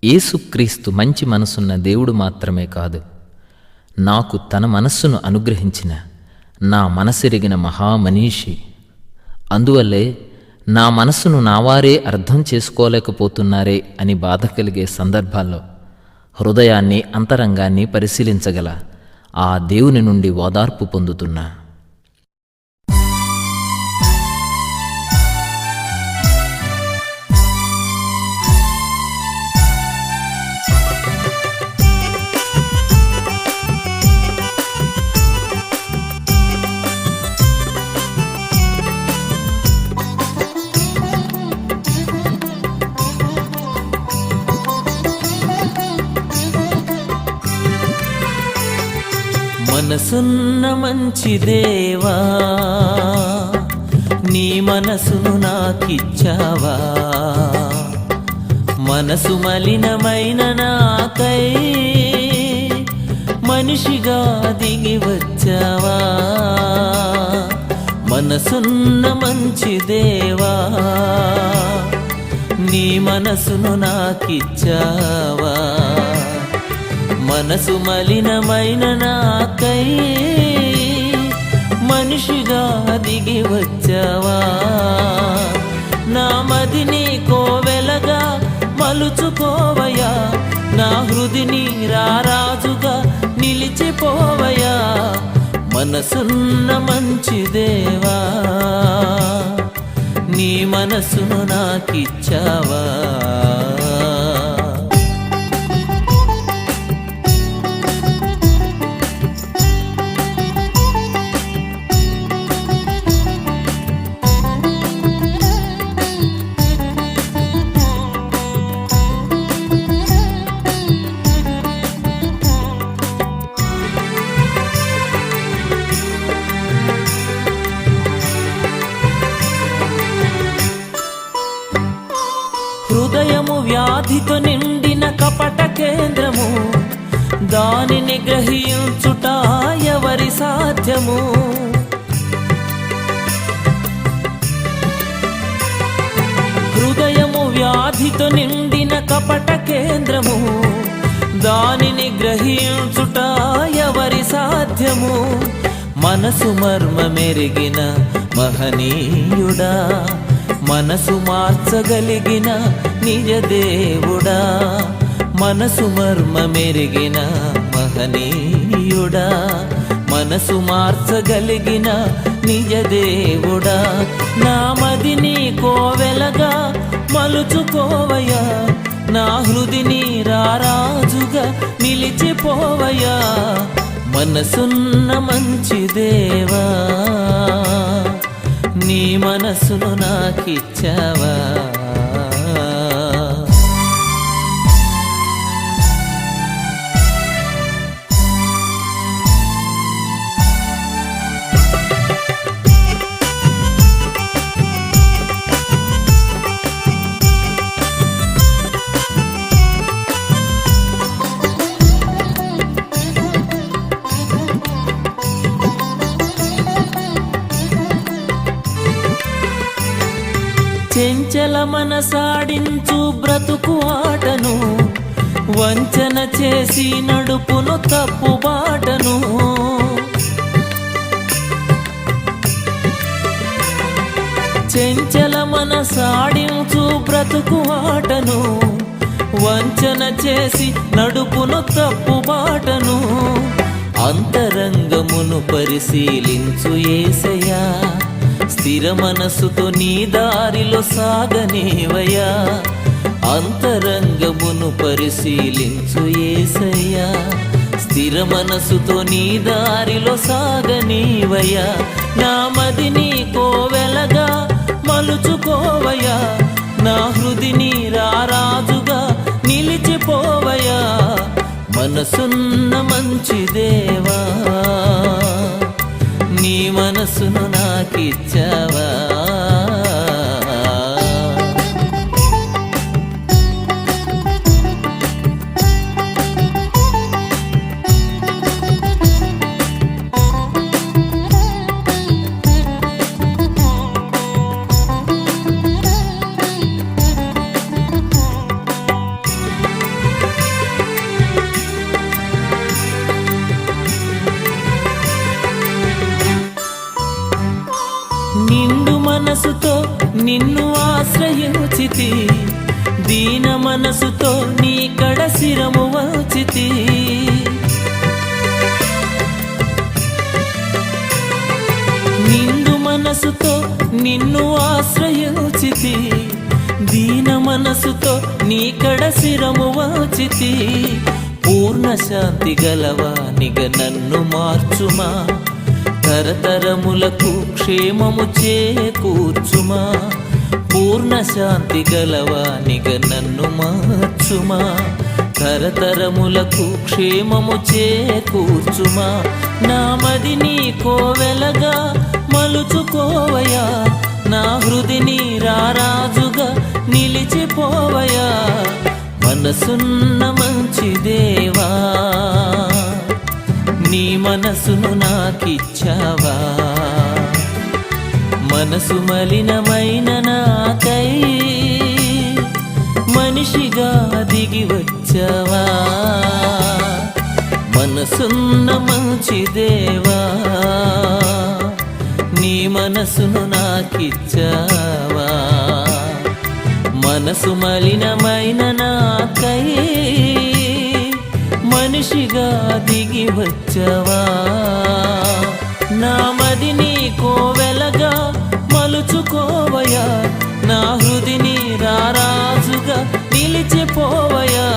యేసుక్రీస్తు మంచి మనసున్న దేవుడు మాత్రమే కాదు, నాకు తన మనస్సును అనుగ్రహించిన నా మనసెరిగిన మహామనీషి. అందువల్లే నా మనస్సును నావారే అర్థం చేసుకోలేకపోతున్నారే అని బాధ కలిగే సందర్భాల్లో హృదయాన్ని, అంతరంగాన్ని పరిశీలించగల ఆ దేవుని నుండి ఓదార్పు పొందుతున్నా. మనసున్న మంచి దేవా, నీ మనసును నాకిచ్చావా? మనసు మలినమైన నాకై మనిషిగా దిగి వచ్చావా? మనసున్న మంచి దేవా, నీ మనసును నాకిచ్చావా? మనసు మలినమైన నాకై మనిషిగా దిగి వచ్చావా? నా మదిని కోవెలగా మలుచుకోవయా, నా హృదిని రారాజుగా నిలిచిపోవయా. మనసున్న మంచి దేవా, నీ మనసును నాకిచ్చావా? హృదయము వ్యాధితో నిండిన కపట కేంద్రము, దానిని గ్రహించుట ఎవరి సాధ్యము? హృదయము వ్యాధితో నిండిన కపట కేంద్రము, దానిని గ్రహించుట ఎవరి సాధ్యము? మనసు మర్మమెరిగిన మహనీయుడా, మనసు మార్చగలిగిన నిజ దేవుడా. మనసు మర్మమెరిగిన మహనీయుడా, మనసు మార్చగలిగిన నిజ దేవుడా. నా మదిని కోవెలగా మలుచుకోవయా, నా హృదిని రారాజుగా నిలిచిపోవయా. మనసున్న మంచి దేవా, నీ మనసును నాకిచ్చావా? చెంచల మనసాడించు బ్రతుకు ఆటను, వంచన చేసి నడుపును తప్పు బాటను. చెంచల మనసాడించు బ్రతుకు ఆటను, వంచన చేసి నడుపును తప్పు బాటను. అంతరంగమును పరిశీలించు యేసయ్యా, స్థిర మనసుతో నీ దారిలో సాగనేవయ్యా. అంతరంగమును పరిశీలించు యేసయ్యా, స్థిర మనసుతో నీ దారిలో సాగనేవయ్యా. నా మదిని కోవెలగా మలుచుకోవయా, నా హృదిని రారాజుగా నిలిచిపోవయా. మనసున్న మంచి దేవా, నీ మనసును నాకిచ్చావా? ఆశ్రయించితి దీన మనసుతో నీ కడ శిరము వంచితి నిండు మనసుతో నిన్ను ఆశ్రయించితి దీన మనసుతో నీ కడ శిరము వంచితి పూర్ణ శాంతి గలవానిగా నన్ను మార్చుమా తరతరములకు క్షేమము చేకూర్చుమా పూర్ణ శాంతి గలవానిగా నన్ను మార్చుమా తరతరములకు క్షేమము చేకూర్చుమా నా మదిని కోవెలగా మలుచుకోవయా నా హృదిని రారాజుగా నిలిచిపోవయా మనసున్న మంచి దేవా నీ మనసును నాకిచ్చావా మనసు మలినమైన నాకై మనిషిగా దిగి వచ్చావా మనసున్న మంచి దేవా నీ మనసును నాకిచ్చావా మనసు మలినమైన నాకై మనిషిగా దిగి వచ్చావా నా మదిని కోవెలగా మలుచుకోవయా నా హృదిని రారాజుగా నిలిచిపోవయా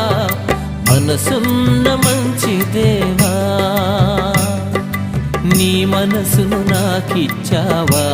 మనసున్న మంచి దేవా నీ మనసును నాకిచ్చావా